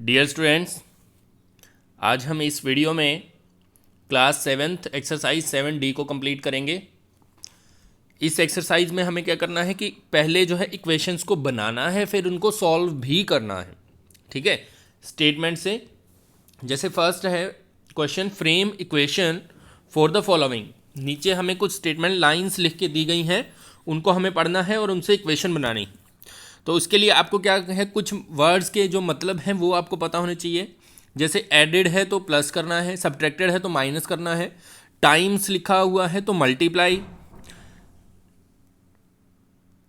Dear students, आज हम इस वीडियो में क्लास 7th एक्सरसाइज 7D को कंप्लीट करेंगे। इस एक्सरसाइज में हमें क्या करना है कि पहले जो है इक्वेशंस को बनाना है, फिर उनको सॉल्व भी करना है। ठीक है, स्टेटमेंट से जैसे फर्स्ट है question, frame equation for the following. नीचे हमें कुछ स्टेटमेंट लाइंस लिख के दी गई हैं, उनको हमें पढ़ना है और उनसे इक्वेशन बनानी। तो उसके लिए आपको क्या है, कुछ वर्ड्स के जो मतलब हैं वो आपको पता होने चाहिए। जैसे एडेड है तो प्लस करना है, सब्ट्रैक्टेड है तो माइनस करना है, टाइम्स लिखा हुआ है तो मल्टीप्लाई।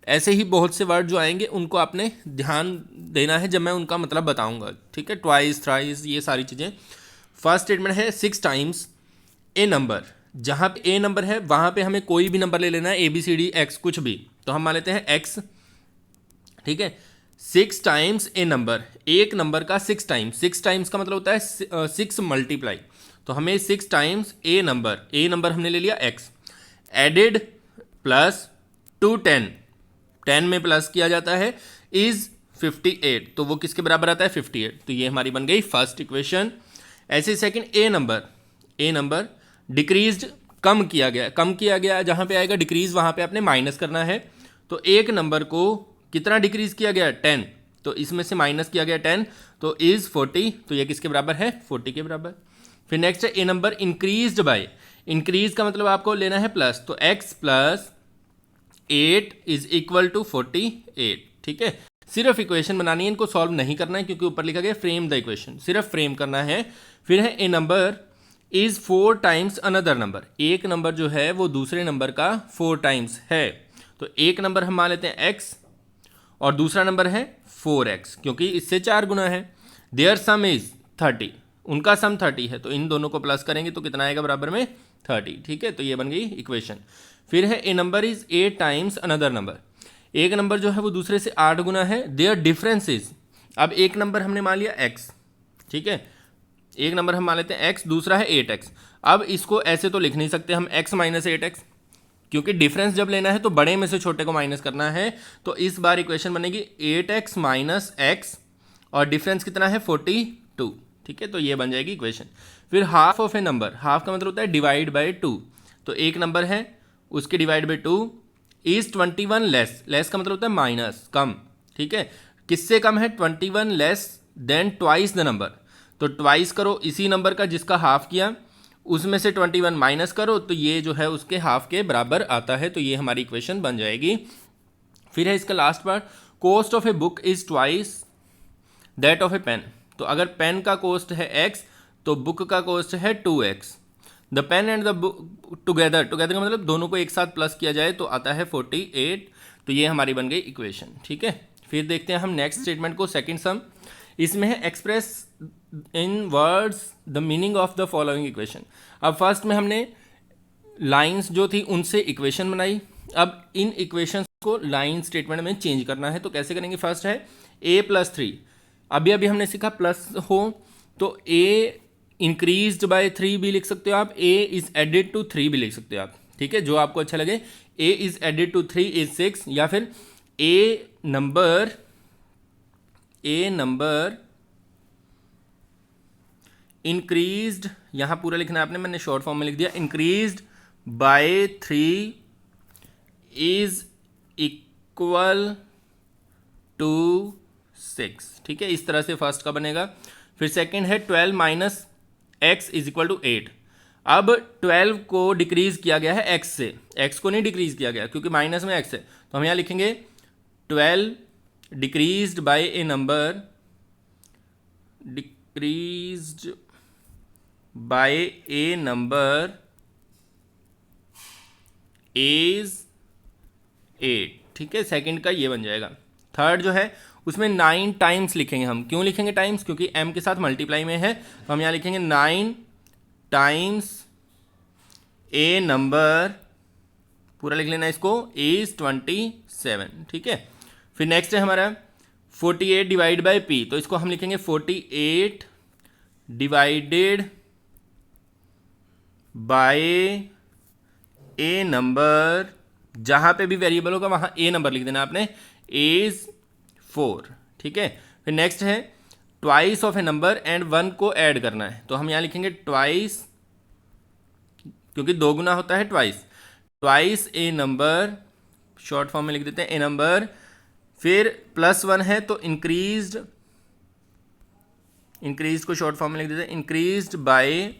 ऐसे ही बहुत से वर्ड जो आएंगे उनको आपने ध्यान देना है जब मैं उनका मतलब बताऊंगा। ठीक है, ट्वाइस, थ्राइस, ये सारी चीज़ें। फर्स्ट स्टेटमेंट है 6 टाइम्स ए नंबर। जहाँ पे ए नंबर है वहाँ पे हमें कोई भी नंबर ले लेना है, ABCD एक्स कुछ भी। तो हम मान लेते हैं एक्स। ठीक है, 6 टाइम्स ए नंबर, एक नंबर का 6 टाइम्स। 6 टाइम्स का मतलब होता है 6 मल्टीप्लाई। तो हमें 6 टाइम्स ए नंबर हमने ले लिया एक्स। एडेड प्लस टू 10, 10 में प्लस किया जाता है, इज 58। तो वो किसके बराबर आता है, 58। तो ये हमारी बन गई फर्स्ट इक्वेशन। ऐसे सेकंड ए नंबर डिक्रीज्ड, कम किया गया। जहाँ पे आएगा डिक्रीज वहाँ पे आपने माइनस करना है। तो एक नंबर को कितना डिक्रीज किया गया, 10। तो इसमें से माइनस किया गया 10, तो इज 40। तो ये किसके बराबर है, 40 के बराबर। फिर नेक्स्ट है a number increased by. Increase का मतलब आपको लेना है प्लस, तो x plus 8 is equal to 48। ठीक है, सिर्फ इक्वेशन बनानी है, इनको सॉल्व नहीं करना है क्योंकि ऊपर लिखा गया फ्रेम द इक्वेशन, सिर्फ फ्रेम करना है। फिर है a number is 4 times another number. एक नंबर जो है वो दूसरे नंबर का 4 टाइम्स है। तो एक नंबर हम मान लेते हैं x और दूसरा नंबर है 4x, क्योंकि इससे 4 गुना है। देयर सम इज 30, उनका सम 30 है। तो इन दोनों को प्लस करेंगे तो कितना आएगा बराबर में, 30। ठीक है, तो ये बन गई इक्वेशन। फिर है a number is 8 times another number. एक नंबर जो है वो दूसरे से 8 गुना है। देयर डिफरेंस इज, अब एक नंबर हमने मान लिया x। ठीक है, एक नंबर हम मान लेते हैं x, दूसरा है 8x। अब इसको ऐसे तो लिख नहीं सकते हम x माइनस 8x, क्योंकि डिफरेंस जब लेना है तो बड़े में से छोटे को माइनस करना है। तो इस बार इक्वेशन बनेगी 8x माइनस x और डिफरेंस कितना है, 42। ठीक है, तो ये बन जाएगी इक्वेशन। फिर half of a number, half का मतलब होता है डिवाइड बाय 2। तो एक नंबर है उसके divide by 2 is 21 less. Less का मतलब होता है माइनस, कम। ठीक है, किससे कम है, 21 less than twice the number. तो ट्वाइस करो इसी नंबर का जिसका हाफ किया, उसमें से 21 माइनस करो, तो ये जो है उसके हाफ के बराबर आता है। तो ये हमारी इक्वेशन बन जाएगी। फिर है इसका last part, cost of a book is twice that of a pen. तो अगर पेन का कॉस्ट है x तो बुक का कॉस्ट है 2x। The pen and the book together, together का मतलब दोनों को एक साथ प्लस किया जाए तो आता है 48। तो ये हमारी बन गई इक्वेशन। ठीक है, फिर देखते हैं हम नेक्स्ट स्टेटमेंट को, सेकंड सम। इसमें है express in words the meaning of the following equation. अब फर्स्ट में हमने लाइंस जो थी उनसे इक्वेशन बनाई। अब इन इक्वेशंस को लाइन स्टेटमेंट में चेंज करना है। तो कैसे करेंगे, फर्स्ट है a प्लस 3। अभी हमने सीखा प्लस हो तो a इंक्रीज्ड बाय 3 भी लिख सकते हो आप, a इज एडेड टू 3 भी लिख सकते हो आप। ठीक है, जो आपको अच्छा लगे। a is added to 3 is 6, या फिर a नंबर इंक्रीज्ड, यहां पूरा लिखना है आपने, मैंने शॉर्ट फॉर्म में लिख दिया, increased by 3 is equal to 6। ठीक है, इस तरह से फर्स्ट का बनेगा। फिर सेकंड है 12 minus x is equal to 8। अब 12 को डिक्रीज किया गया है x से, x को नहीं डिक्रीज किया गया क्योंकि माइनस में x है। तो हम यहाँ लिखेंगे 12 decreased bye A number, decreased bye A number is 8। ठीक है, सेकंड का ये बन जाएगा। थर्ड जो है उसमें 9 टाइम्स लिखेंगे हम। क्यों लिखेंगे टाइम्स, क्योंकि m के साथ मल्टीप्लाई में है। तो हम यहाँ लिखेंगे 9 टाइम्स ए नंबर, पूरा लिख लेना इसको, इज 27। ठीक है, फिर नेक्स्ट है हमारा 48 डिवाइड बाय p। तो इसको हम लिखेंगे 48 डिवाइडेड बाय ए नंबर, जहाँ पे भी वेरिएबल होगा वहाँ ए नंबर लिख देना आपने, इज 4। ठीक है, फिर नेक्स्ट है twice of a number and 1 को ऐड करना है, तो हम यहाँ लिखेंगे ट्वाइस, क्योंकि 2 गुना होता है ट्वाइस, ट्वाइस ए नंबर, शॉर्ट फॉर्म में लिख देते हैं ए नंबर, फिर +1 है तो इंक्रीज को शॉर्ट फॉर्म में लिख देते हैं इंक्रीज्ड बाय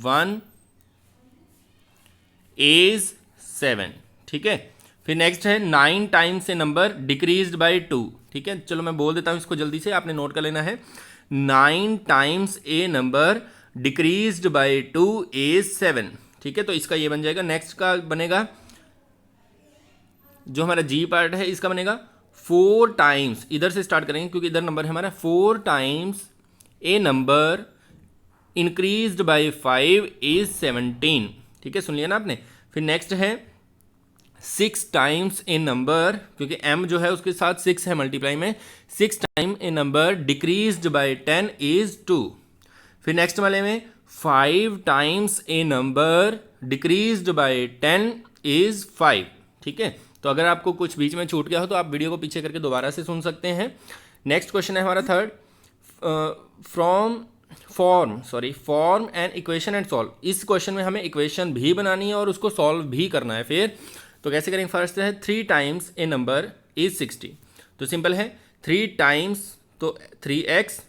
1 इज 7, ठीक है। फिर नेक्स्ट है 9 टाइम्स ए नंबर डिक्रीज्ड बाय 2, ठीक है। चलो मैं बोल देता हूँ इसको जल्दी से, आपने नोट कर लेना है। 9 times A number decreased bye 2 is 7, ठीक है। तो इसका ये बन जाएगा। नेक्स्ट का बनेगा जो हमारा जी पार्ट है, इसका बनेगा 4 टाइम्स, इधर से स्टार्ट करेंगे क्योंकि इधर नंबर है हमारा, 4 times A number increased bye 5 is 17, ठीक है, सुन लिया ना आपने। फिर नेक्स्ट है 6 टाइम्स ए नंबर, क्योंकि m जो है उसके साथ 6 है मल्टीप्लाई में, 6 time A number decreased bye 10 is 2। फिर नेक्स्ट वाले में 5 times A number decreased bye 10 is 5, ठीक है। तो अगर आपको कुछ बीच में छूट गया हो तो आप वीडियो को पीछे करके दोबारा से सुन सकते हैं। नेक्स्ट क्वेश्चन है हमारा third, form and equation and solve. इस क्वेश्चन में हमें इक्वेशन भी बनानी है और उसको सॉल्व भी करना है। फिर तो कैसे करेंगे, फर्स्ट है 3 टाइम्स ए नंबर इज 60, तो सिंपल है 3 टाइम्स तो 3x,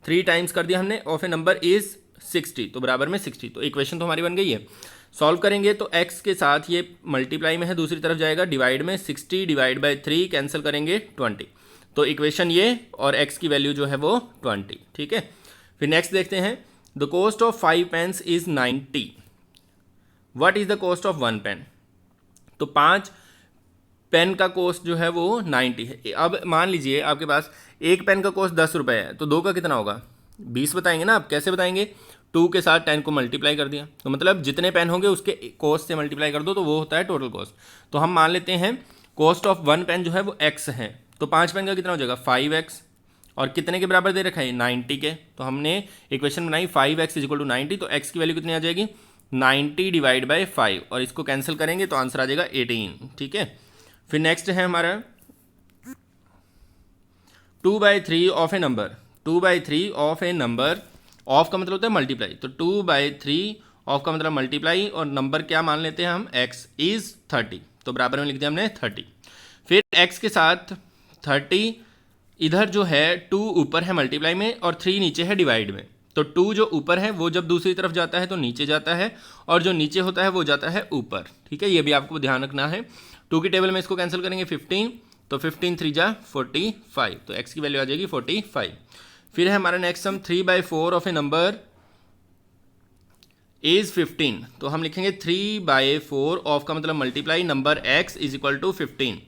3 टाइम्स कर दिया हमने, ऑफ ए नंबर इज 60 तो बराबर में 60, तो इक्वेशन तो हमारी बन गई है। सॉल्व करेंगे तो x के साथ ये मल्टीप्लाई में है, दूसरी तरफ जाएगा डिवाइड में, 60 डिवाइड बाई 3 कैंसिल करेंगे 20, तो इक्वेशन ये और x की वैल्यू जो है वो 20, ठीक है। फिर नेक्स्ट देखते हैं, the cost of 5 pens is 90, what is the cost of 1 pen. तो 5 पेन का कॉस्ट जो है वो 90 है। अब मान लीजिए आपके पास एक पेन का कॉस्ट 10 रुपये है, तो 2 का कितना होगा, 20 बताएंगे ना आप। कैसे बताएंगे, 2 के साथ 10 को मल्टीप्लाई कर दिया, तो मतलब जितने पेन होंगे उसके कॉस्ट से मल्टीप्लाई कर दो, तो वो होता है टोटल कॉस्ट। तो हम मान लेते हैं कॉस्ट ऑफ 1 पेन जो है वो x है, तो 5 पेन का कितना हो जाएगा 5x, और कितने के बराबर दे रखा है 90 के, तो हमने इक्वेशन बनाई 5x इक्वल टू 90, तो x की वैल्यू कितनी आ जाएगी 90 डिवाइड बाई 5, और इसको कैंसिल करेंगे तो आंसर आ जाएगा 18, ठीक है। फिर नेक्स्ट है हमारा 2/3 of a number, 2/3 of a number, of का मतलब होता है मल्टीप्लाई, तो 2/3 ऑफ का मतलब मल्टीप्लाई, और नंबर क्या मान लेते हैं हम x इज 30, तो बराबर में लिख दिया हमने 30। फिर x के साथ 30, इधर जो है 2 ऊपर है मल्टीप्लाई में और 3 नीचे है डिवाइड में, तो 2 जो ऊपर है वो जब दूसरी तरफ जाता है तो नीचे जाता है, और जो नीचे होता है वो जाता है ऊपर, ठीक है। ये भी आपको ध्यान रखना है। 2 की टेबल में इसको कैंसिल करेंगे 15, तो 15 3 जा 45, तो x की वैल्यू आ जाएगी 45। फिर है हमारा next sum 3/4 of a number is 15, तो हम लिखेंगे 3/4 ऑफ का मतलब multiply number x is equal to 15,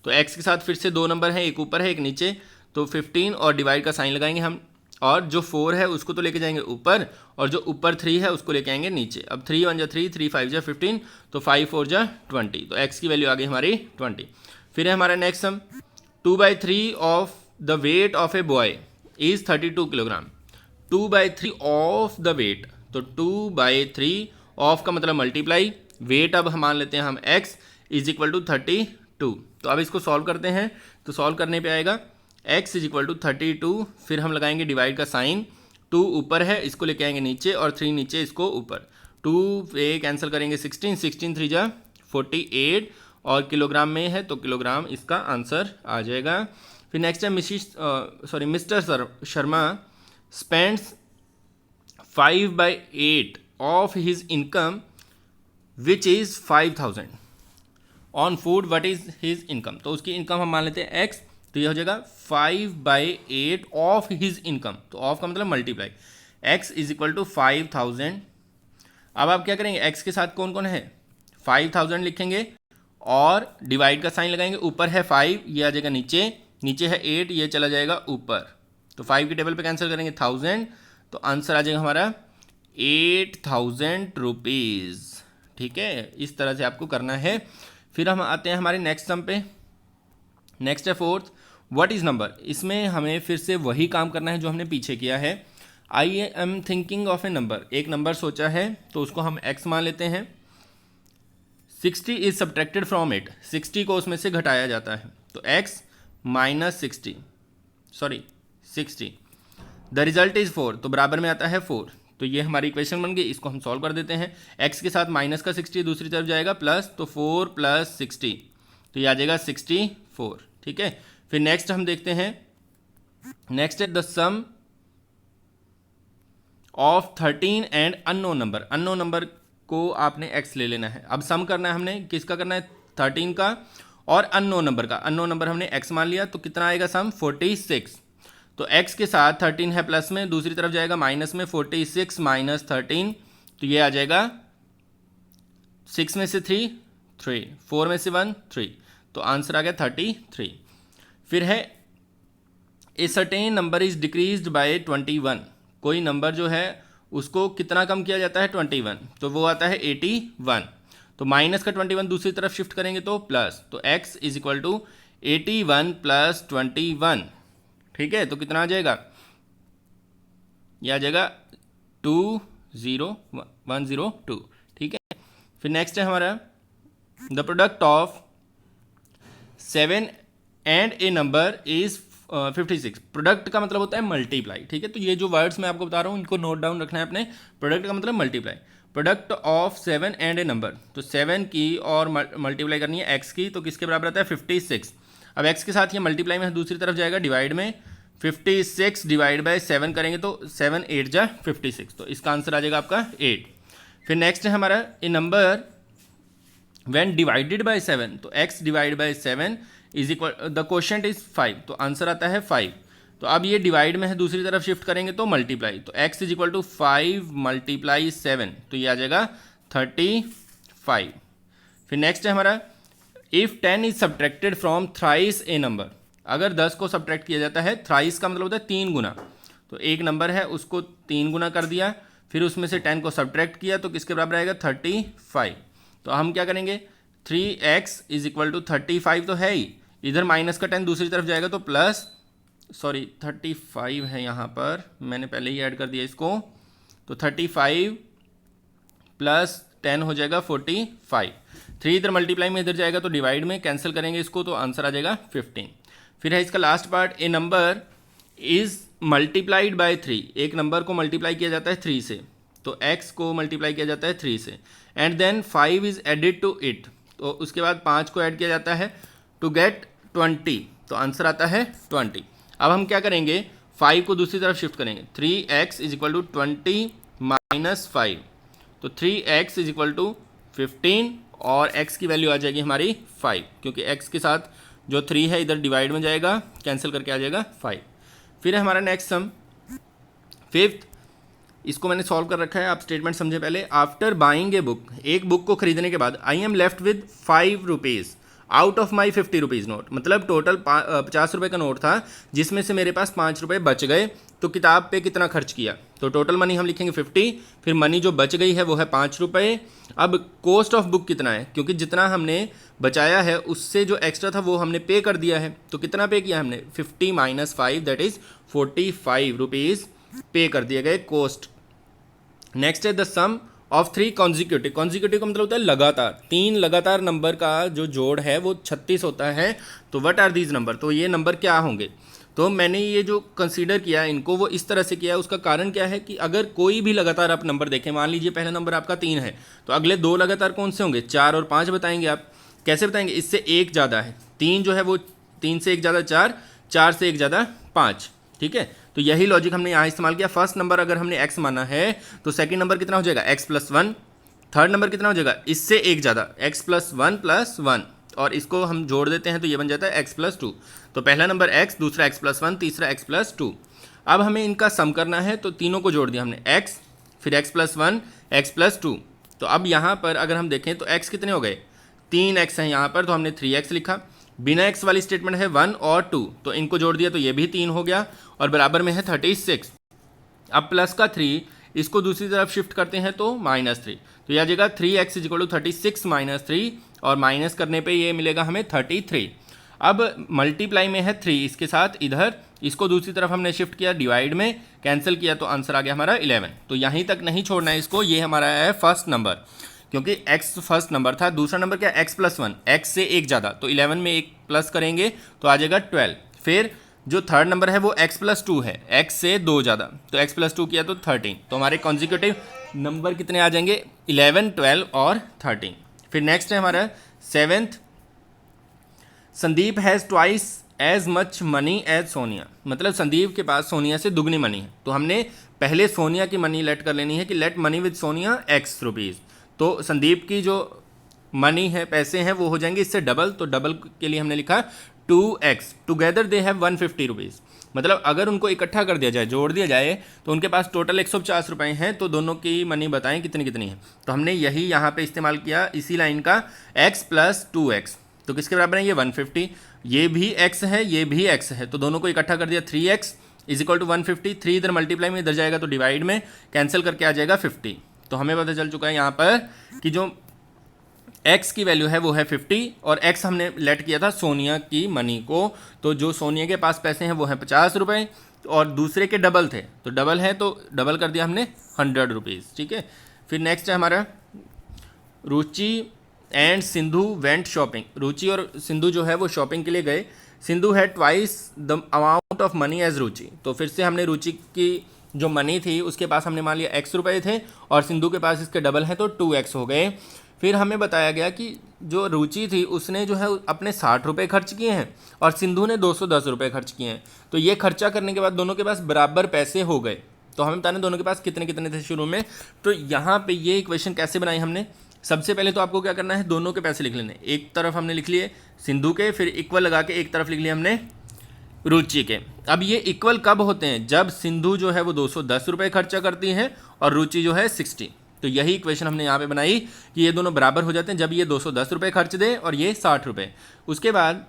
तो x के साथ फिर से 2 नंबर हैं, एक ऊपर है एक नीचे, तो 15 और डिवाइड का साइन लगाएंगे हम, और जो 4 है उसको तो लेके जाएंगे ऊपर, और जो ऊपर 3 है उसको लेके आएंगे नीचे। अब 3 1 जा 3, 3 5 जा 15, तो 5 4 जा 20, तो x की वैल्यू आ गई हमारी 20। फिर है हमारा next sum 2/3 of the weight of a boy is 32 kilogram, 2/3 of the weight, तो 2/3 ऑफ का मतलब मल्टीप्लाई, वेट अब हम मान लेते हैं हम x इज इक्वल टू 32, तो अब इसको सॉल्व करते हैं, तो सॉल्व करने पे आएगा x इज इक्वल टू 32, फिर हम लगाएंगे डिवाइड का साइन, 2 ऊपर है इसको लेके आएंगे नीचे, और 3 नीचे इसको ऊपर, 2 पे कैंसिल करेंगे 16, 16 3 जा 48, और किलोग्राम में है तो किलोग्राम इसका आंसर आ जाएगा। फिर नेक्स्ट है mister Sharma spends 5/8 of his income which is 5000 on food, what is his income. तो उसकी इनकम हम मान लेते हैं x, तो ये हो जाएगा 5/8 ऑफ हिज इनकम, तो ऑफ का मतलब multiply, x is equal to 5000। अब आप क्या करेंगे, x के साथ कौन कौन है 5000 लिखेंगे, और डिवाइड का साइन लगाएंगे, ऊपर है 5 ये आ जाएगा नीचे, नीचे है 8 ये चला जाएगा ऊपर, तो 5 की टेबल पे कैंसिल करेंगे 1000, तो आंसर आ जाएगा हमारा 8000 रुपीज़, ठीक है। इस तरह से आपको करना है। फिर हम आते हैं हमारे नेक्स्ट सम पे, नेक्स्ट है 4th, व्हाट इज़ नंबर। इसमें हमें फिर से वही काम करना है जो हमने पीछे किया है। I am thinking of a number, एक नंबर सोचा है तो उसको हम x मान लेते हैं। 60 इज सब्ट्रैक्टेड फ्रॉम इट, 60 को उसमें से घटाया जाता है, तो x -60 60, द रिजल्ट इज़ 4, तो बराबर में आता है 4। तो ये हमारी इक्वेशन बन गई, इसको हम सॉल्व कर देते हैं। x के साथ माइनस का 60 दूसरी तरफ जाएगा प्लस, तो 4 + 60, तो ये आ जाएगा 64। ठीक है, फिर नेक्स्ट हम देखते हैं, नेक्स्ट है the sum of 13 and unknown number. Unknown number को आपने x ले लेना है। अब सम करना है हमने, किसका करना है, 13 का और अननोन नंबर का। अननोन नंबर हमने x मान लिया, तो कितना आएगा सम, 46। तो x के साथ 13 है प्लस में, दूसरी तरफ जाएगा माइनस में, 46 - 13, तो ये आ जाएगा 6 में से 3 3, 4 में से 1 3, तो आंसर आ गया 33। फिर है ए certain number is decreased bye 21। कोई नंबर जो है उसको कितना कम किया जाता है, 21, तो वो आता है 81। तो माइनस का 21 दूसरी तरफ शिफ्ट करेंगे तो प्लस, तो x = 81 + 21। ठीक है, तो कितना आ जाएगा, यह आ जाएगा 20102। ठीक है, फिर नेक्स्ट है हमारा the product of 7 and A number is 56। Product का मतलब होता है मल्टीप्लाई। ठीक है, तो ये जो वर्ड्स मैं आपको बता रहा हूँ इनको नोट डाउन रखना है अपने। प्रोडक्ट का मतलब multiply. Product of 7 and A number, तो 7 की और मल्टीप्लाई करनी है x की, तो किसके बराबर आता है, 56। अब x के साथ ये मल्टीप्लाई में दूसरी तरफ जाएगा डिवाइड में, 56 / 7 करेंगे तो 7 8 जा 56, तो इसका आंसर आ जाएगा आपका 8। फिर नेक्स्ट है हमारा ए नंबर व्हेन डिवाइडेड बाय 7, तो x / 7 is equal, the quotient is 5, तो आंसर आता है 5। तो अब ये डिवाइड में है, दूसरी तरफ शिफ्ट करेंगे तो मल्टीप्लाई, तो x = 5 × 7, तो ये आ जाएगा 35। फिर नेक्स्ट है हमारा if 10 is subtracted from thrice A number. अगर 10 को सब्ट्रैक्ट किया जाता है, थ्राइस का मतलब होता है 3 गुना, तो एक नंबर है उसको 3 गुना कर दिया, फिर उसमें से 10 को सब्ट्रैक्ट किया, तो किसके बराबर आएगा, 35। तो हम क्या करेंगे, 3x = 35 तो है ही, इधर माइनस का 10 दूसरी तरफ जाएगा तो प्लस, सॉरी 35 है यहाँ पर, मैंने पहले ही ऐड कर दिया इसको, तो 35 + 10 हो जाएगा 45। 3 इधर मल्टीप्लाई में इधर जाएगा तो डिवाइड में, कैंसिल करेंगे इसको तो आंसर आ जाएगा 15। फिर है इसका last part, A number is multiplied by 3। एक नंबर को मल्टीप्लाई किया जाता है 3 से, तो x को मल्टीप्लाई किया जाता है 3 से, and then 5 is added to it, तो उसके बाद 5 को ऐड किया जाता है टू गेट 20, तो आंसर आता है 20। अब हम क्या करेंगे, 5 को दूसरी तरफ शिफ्ट करेंगे, 3x = 20 - 5, तो 3x = 15 और x की वैल्यू आ जाएगी हमारी 5, क्योंकि x के साथ जो 3 है इधर डिवाइड में जाएगा, कैंसिल करके आ जाएगा 5। फिर है हमारा नेक्स्ट सम, 5th, इसको मैंने सॉल्व कर रखा है, आप स्टेटमेंट समझे पहले। आफ्टर बाइंग ए बुक, एक बुक को खरीदने के बाद, I am left with 5 rupees out of my 50 rupees note, मतलब टोटल 50 रुपये का नोट था जिसमें से मेरे पास 5 रुपये बच गए, तो किताब पे कितना खर्च किया, तो टोटल मनी हम लिखेंगे 50, फिर मनी जो बच गई है वो है 5 रुपये। अब कॉस्ट ऑफ बुक कितना है, क्योंकि जितना हमने बचाया है उससे जो एक्स्ट्रा था वो हमने पे कर दिया है, तो कितना पे किया हमने, 50 - 5 दैट इज़ 45 रुपीज़ पे कर दिए गए कॉस्ट। नेक्स्ट है the sum of 3 consecutive. Consecutive का मतलब होता है लगातार, 3 लगातार नंबर का जो जोड़ है वो 36 होता है, तो व्हाट आर दीज नंबर, तो ये नंबर क्या होंगे। तो मैंने ये जो कंसीडर किया इनको वो इस तरह से किया है, उसका कारण क्या है कि अगर कोई भी लगातार आप नंबर देखें, मान लीजिए पहला नंबर आपका 3 है, तो अगले 2 लगातार कौन से होंगे, 4 और 5 बताएंगे आप। कैसे बताएंगे, इससे एक ज़्यादा है, 3 जो है वो 3 से एक ज़्यादा 4, 4 से एक ज़्यादा 5। ठीक है, तो यही लॉजिक हमने यहाँ इस्तेमाल किया। फर्स्ट नंबर अगर हमने x माना है तो सेकंड नंबर कितना हो जाएगा, x + 1, थर्ड नंबर कितना हो जाएगा, इससे एक ज़्यादा, x + 1 + 1, और इसको हम जोड़ देते हैं तो ये बन जाता है x + 2। तो पहला नंबर x, दूसरा x + 1, तीसरा x + 2। अब हमें इनका सम करना है, तो तीनों को जोड़ दिया हमने, x फिर x + 1 x + 2। तो अब यहाँ पर अगर हम देखें तो x कितने हो गए, 3x हैं यहाँ पर, तो हमने 3x लिखा। बिना x वाली स्टेटमेंट है 1 और 2, तो इनको जोड़ दिया तो ये भी 3 हो गया, और बराबर में है 36। अब प्लस का 3 इसको दूसरी तरफ शिफ्ट करते हैं तो -3, तो यह आ जाएगा 3x = 36 - 3, और माइनस करने पे ये मिलेगा हमें 33। अब मल्टीप्लाई में है 3 इसके साथ इधर, इसको दूसरी तरफ हमने शिफ्ट किया डिवाइड में, कैंसिल किया तो आंसर आ गया हमारा 11। तो यहीं तक नहीं छोड़ना है इसको, ये हमारा है फर्स्ट नंबर, क्योंकि x फर्स्ट नंबर था। दूसरा नंबर क्या, x + 1, x से एक ज़्यादा, तो 11 में एक प्लस करेंगे तो आ जाएगा 12। फिर जो थर्ड नंबर है वो x+2 है, x से 2 ज़्यादा, तो x+2 किया तो 13। तो हमारे कॉन्जिक्यूटिव नंबर कितने आ जाएंगे, 11, 12 और 13। फिर नेक्स्ट है हमारा 7th, Sandeep has twice as much money as Sonia. मतलब संदीप के पास सोनिया से दुगनी मनी है। तो हमने पहले सोनिया की मनी लेट कर लेनी है कि late money with Sonia x rupees. तो संदीप की जो मनी है, पैसे हैं, वो हो जाएंगे इससे डबल। तो डबल के लिए हमने लिखा 2x। Together they have 150 rupees. मतलब अगर उनको इकट्ठा कर दिया जाए, जोड़ दिया जाए, तो उनके पास टोटल 150 रुपये हैं। तो दोनों की मनी बताएं कितनी कितनी है। तो हमने यही यहाँ पे इस्तेमाल किया इसी लाइन का, x+2x। तो किसके बराबर है ये 150। ये भी x है, ये भी x है, तो दोनों को इकट्ठा कर दिया 3x इजिकल टू 150। 3 इधर मल्टीप्लाई में इधर जाएगा तो डिवाइड में कैंसिल करके आ जाएगा 50। तो हमें पता चल चुका है यहाँ पर कि जो x की वैल्यू है वो है 50 और x हमने लेट किया था सोनिया की मनी को। तो जो सोनिया के पास पैसे हैं वो हैं 50 रुपये और दूसरे के डबल थे, तो डबल है तो डबल कर दिया हमने 100 रुपीज़। ठीक है। फिर नेक्स्ट है हमारा रुचि एंड सिंधु वेंट शॉपिंग। रुचि और सिंधु जो है वो शॉपिंग के लिए गए। सिंधु है twice the amount of money as Ruchi. तो फिर से हमने रुचि की जो मनी थी उसके पास हमने मान लिया x रुपये थे और सिंधु के पास इसके डबल हैं तो 2x हो गए। फिर हमें बताया गया कि जो रुचि थी उसने जो है अपने 60 रुपये खर्च किए हैं और सिंधु ने 210 रुपये खर्च किए हैं। तो ये खर्चा करने के बाद दोनों के पास बराबर पैसे हो गए। तो हमें बताना दोनों के पास कितने कितने थे शुरू में। तो यहाँ पे ये इक्वेशन कैसे बनाई हमने, सबसे पहले तो आपको क्या करना है, दोनों के पैसे लिख लेने। एक तरफ हमने लिख लिए सिंधु के, फिर इक्वल लगा के एक तरफ लिख लिया हमने रुचि के। अब ये इक्वल कब होते हैं, जब सिंधु जो है वो 210 रुपये खर्चा करती है और रुचि जो है 60। तो यही इक्वेशन हमने यहाँ पे बनाई कि ये दोनों बराबर हो जाते हैं जब ये 210 रुपये खर्च दे और ये 60 रुपये। उसके बाद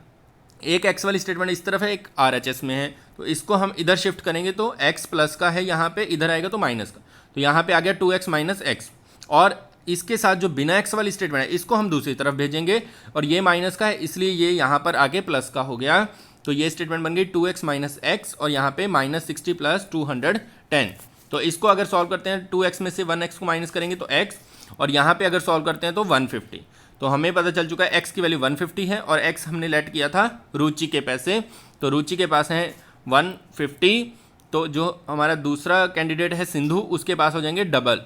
एक x वाली स्टेटमेंट इस तरफ है, एक RHS में है, तो इसको हम इधर शिफ्ट करेंगे तो x प्लस का है यहाँ पे, इधर आएगा तो माइनस का। तो यहाँ पे आ गया 2x माइनस x और इसके साथ जो बिना x वाली स्टेटमेंट है इसको हम दूसरी तरफ भेजेंगे और ये माइनस का है इसलिए ये यहाँ पर आगे प्लस का हो गया। तो ये स्टेटमेंट बन गई 2x माइनस x और यहाँ पे -60 + 210। तो इसको अगर सॉल्व करते हैं 2x में से 1x को माइनस करेंगे तो x और यहाँ पे अगर सॉल्व करते हैं तो 150। तो हमें पता चल चुका है x की वैल्यू 150 है और x हमने लेट किया था रुचि के पैसे। तो रुचि के पास है 150। तो जो हमारा दूसरा कैंडिडेट है सिंधु उसके पास हो जाएंगे डबल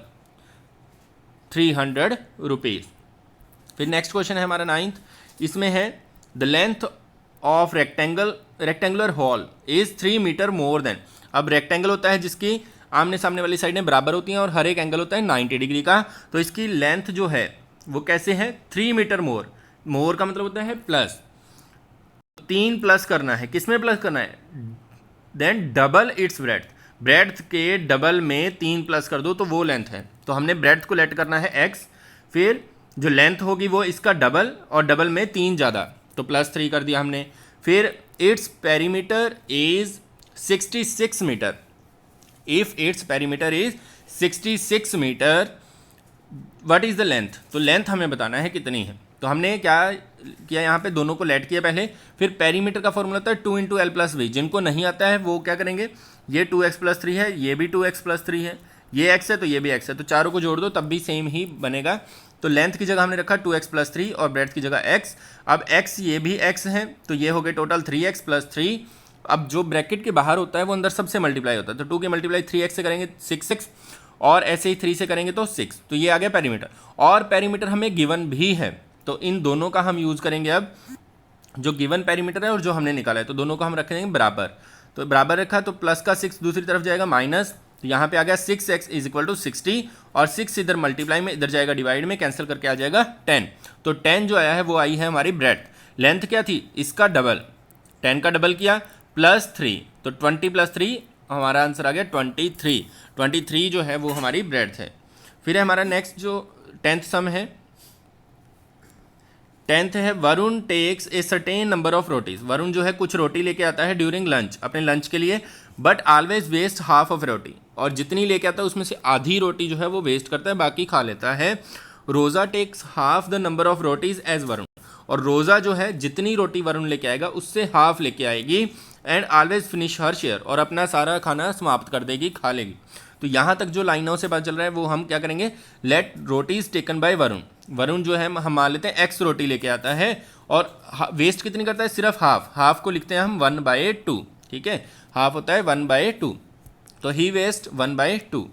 300 रुपीज़। फिर नेक्स्ट क्वेश्चन है हमारा 9th। इसमें है the length of rectangular hall is 3 metre more than. अब रेक्टेंगल होता है जिसकी आमने सामने वाली साइडें बराबर होती हैं और हर एक एंगल होता है 90 डिग्री का। तो इसकी लेंथ जो है वो कैसे है, 3 मीटर मोर। मोर का मतलब होता है प्लस, 3 प्लस करना है, किस में प्लस करना है, then double its breadth. Breadth के डबल में 3 प्लस कर दो तो वो लेंथ है। तो हमने ब्रेड्थ को लेट करना है x, फिर जो लेंथ होगी वो इसका डबल और डबल में 3 ज़्यादा तो +3 कर दिया हमने। फिर its perimeter is 66 metre. If its perimeter is 66 metre what is the length. तो लेंथ हमें बताना है कितनी है। तो हमने क्या किया, यहाँ पे दोनों को लेट किया पहले। फिर पेरीमीटर का फॉर्मूला होता है 2 × l + v। जिनको नहीं आता है वो क्या करेंगे, ये 2x + 3 है, ये भी 2x + 3 है, ये x है तो ये भी x है, तो चारों को जोड़ दो तब भी सेम ही बनेगा। तो लेंथ की जगह हमने रखा 2x + 3 और ब्रेड्थ की जगह x। अब x ये भी x है तो ये हो गए टोटल 3x + 3। अब जो ब्रैकेट के बाहर होता है वो अंदर सबसे मल्टीप्लाई होता है। तो 2 के मल्टीप्लाई 3x से करेंगे 6 और ऐसे ही 3 से करेंगे तो 6। तो ये आ गया पेरीमीटर और पेरीमीटर हमें गिवन भी है। तो इन दोनों का हम यूज़ करेंगे अब, जो गिवन पेरीमीटर है और जो हमने निकाला है, तो दोनों को हम रख देंगे बराबर। तो बराबर रखा तो प्लस का 6 दूसरी तरफ जाएगा माइनस, तो यहाँ पे आ गया 6x = 60 और 6 इधर मल्टीप्लाई में इधर जाएगा डिवाइड में, कैंसिल करके आ जाएगा 10। तो 10 जो आया है वो आई है हमारी ब्रेड्थ। लेंथ क्या थी, इसका डबल, 10 का डबल किया +3 तो 20 + 3 हमारा आंसर आ गया 23। 23 जो है वो हमारी ब्रेड्थ है। फिर है हमारा नेक्स्ट जो 10th सम है, 10th है Varun takes a certain number of rotis. Varun जो है कुछ रोटी लेके आता है ड्यूरिंग लंच, अपने लंच के लिए, but always waste half of roti. और जितनी लेके आता है उसमें से आधी रोटी जो है वो वेस्ट करता है, बाकी खा लेता है। Roza takes half the number of rotis as Varun. और रोज़ा जो है जितनी रोटी वरुण लेके आएगा उससे हाफ लेके आएगी। And always finish her share, और अपना सारा खाना समाप्त कर देगी, खा लेगी। तो यहाँ तक जो लाइनों से पता चल रहा है वो हम क्या करेंगे, let rotis taken by Varun. Varun जो है हम मान लेते हैं x रोटी लेके आता है और वेस्ट कितनी करता है, सिर्फ हाफ। हाफ को लिखते हैं हम 1/2। ठीक है, हाफ होता है 1/2, तो ही वेस्ट 1/2।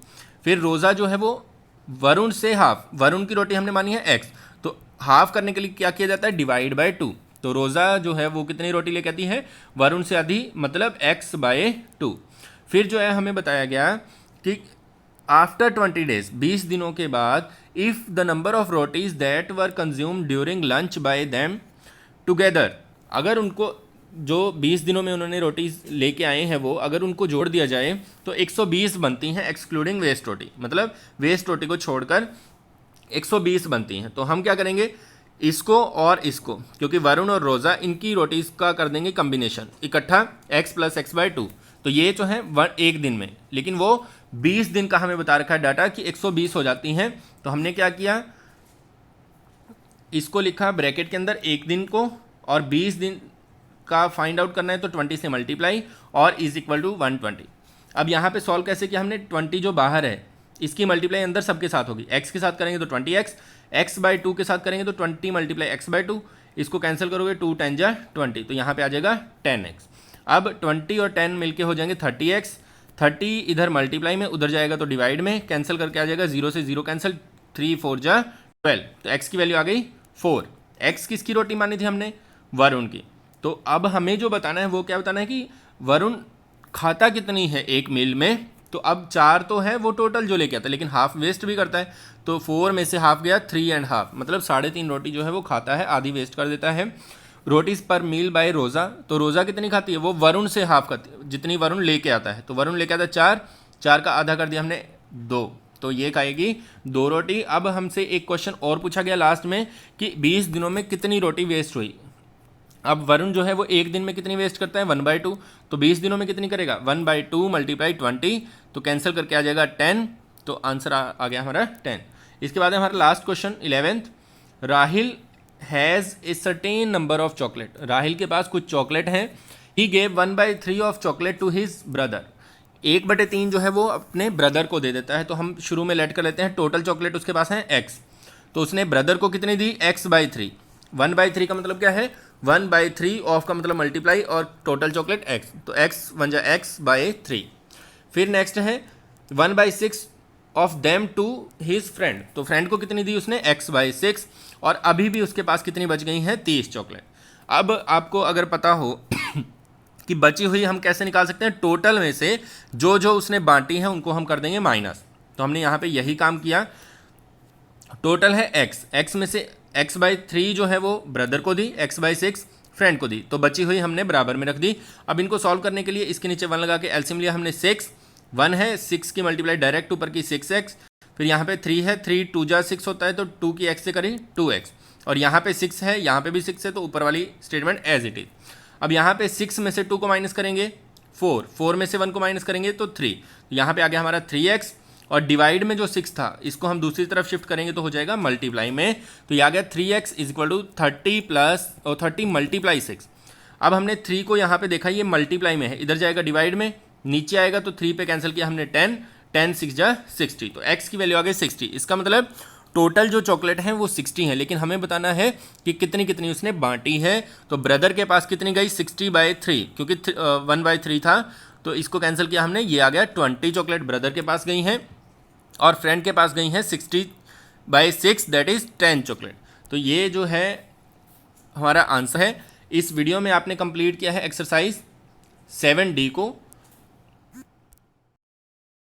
फिर रोज़ा जो है वो वरुण से हाफ, वरुण की रोटी हमने मानी है x, तो हाफ करने के लिए क्या किया जाता है, डिवाइड/2। तो रोज़ा जो है वो कितनी रोटी लेके आती है, वरुण से आधी, मतलब x/2। फिर जो है हमें बताया गया कि आफ्टर 20 डेज, 20 दिनों के बाद, if the number of rotis that were consume during lunch bye them together, अगर उनको जो 20 दिनों में उन्होंने रोटी लेके आए हैं वो अगर उनको जोड़ दिया जाए तो 120 बनती हैं, एक्सक्लूडिंग वेस्ट रोटी, मतलब वेस्ट रोटी को छोड़कर 120 बनती हैं। तो हम क्या करेंगे, इसको और इसको, क्योंकि वरुण और रोज़ा इनकी रोटीज़ का कर देंगे कम्बिनेशन इकट्ठा x + x/2, तो ये जो है एक दिन में, लेकिन वो 20 दिन का हमें बता रखा है डाटा कि 120 हो जाती हैं। तो हमने क्या किया, इसको लिखा ब्रैकेट के अंदर एक दिन को, और 20 दिन का फाइंड आउट करना है तो 20 से मल्टीप्लाई और इज इक्वल टू 120। अब यहाँ पे सॉल्व कैसे किया हमने, 20 जो बाहर है इसकी मल्टीप्लाई अंदर सबके साथ होगी, x के साथ करेंगे तो 20x, x/2 के साथ करेंगे तो 20 × x/2, इसको कैंसिल करोगे 2 × 10 = 20, तो यहाँ पे आ जाएगा 10x। अब 20 और 10 मिलके हो जाएंगे 30x, 30 इधर मल्टीप्लाई में, उधर जाएगा तो डिवाइड में, कैंसिल करके आ जाएगा 0 से 0 कैंसिल, 3 4 = 12, तो x की वैल्यू आ गई 4। x किसकी रोटी मानी थी हमने, वरुण की। तो अब हमें जो बताना है वो क्या बताना है कि वरुण खाता कितनी है एक मील में, तो अब 4 तो है वो टोटल जो लेके आता है, लेकिन हाफ वेस्ट भी करता है, तो 4 में से हाफ गया 3.5, मतलब 3.5 रोटी जो है वो खाता है, आधी वेस्ट कर देता है। रोटीज़ पर मील बाय रोज़ा, तो रोज़ा कितनी खाती है, वो वरुण से हाफ खाती है, जितनी वरुण लेके आता है, तो वरुण लेके आता है 4, 4 का आधा कर दिया हमने 2, तो ये खाएगी 2 रोटी। अब हमसे एक क्वेश्चन और पूछा गया लास्ट में कि 20 दिनों में कितनी रोटी वेस्ट हुई। अब वरुण जो है वो एक दिन में कितनी वेस्ट करता है, 1/2, तो 20 दिनों में कितनी करेगा, 1/2 × 20, तो कैंसिल करके आ जाएगा 10, तो आंसर आ गया हमारा 10। इसके बाद हमारा last question 11th, Rahil has a certain number of chocolate, Rahil के पास कुछ चॉकलेट हैं, he gave 1/3 of chocolate to his brother, 1/3 जो है वो अपने ब्रदर को दे देता है। तो हम शुरू में लेट कर लेते हैं, टोटल चॉकलेट उसके पास है x, तो उसने ब्रदर को कितनी दी, x/3, 1/3 का मतलब क्या है, 1/3 ऑफ का मतलब मल्टीप्लाई और टोटल चॉकलेट x, तो x 1 = x/3। फिर नेक्स्ट है 1/6 of them to his friend, तो फ्रेंड को कितनी दी उसने, x/6, और अभी भी उसके पास कितनी बच गई हैं, 30 चॉकलेट। अब आपको अगर पता हो कि बची हुई हम कैसे निकाल सकते हैं, टोटल में से जो जो उसने बांटी हैं उनको हम कर देंगे माइनस, तो हमने यहाँ पे यही काम किया। टोटल है x में से x/3 जो है वो ब्रदर को दी, x/6 फ्रेंड को दी, तो बची हुई हमने बराबर में रख दी। अब इनको सॉल्व करने के लिए इसके नीचे 1 लगा के एलसीएम लिया हमने, 6 1 है, 6 की मल्टीप्लाई डायरेक्ट ऊपर की 6x, फिर यहाँ पे 3 है, 3 2 × 6 होता है, तो 2 की x से करी 2x, और यहाँ पे 6 है, यहाँ पे भी 6 है, तो ऊपर वाली स्टेटमेंट एज इट इज। अब यहाँ पे 6 में से 2 को माइनस करेंगे 4, 4 में से 1 को माइनस करेंगे तो 3, तो यहाँ पे आ गया हमारा 3x, और डिवाइड में जो 6 था इसको हम दूसरी तरफ शिफ्ट करेंगे तो हो जाएगा मल्टीप्लाई में, तो ये आ गया 3x = 30 + 30 × 6। अब हमने 3 को यहाँ पे देखा ये मल्टीप्लाई में है, इधर जाएगा डिवाइड में, नीचे आएगा तो 3 पे कैंसिल किया हमने 10, 10 6 = 60, तो x की वैल्यू आ गई 60। इसका मतलब टोटल जो चॉकलेट हैं वो 60 हैं, लेकिन हमें बताना है कि कितनी कितनी उसने बांटी है। तो ब्रदर के पास कितनी गई, 60/3, क्योंकि 1/3 था, तो इसको कैंसिल किया हमने, ये आ गया 20 चॉकलेट ब्रदर के पास गई हैं, और फ्रेंड के पास गई हैं 60/6, दैट इज़ 10 चॉकलेट। तो ये जो है हमारा आंसर है। इस वीडियो में आपने कंप्लीट किया है एक्सरसाइज 7D को।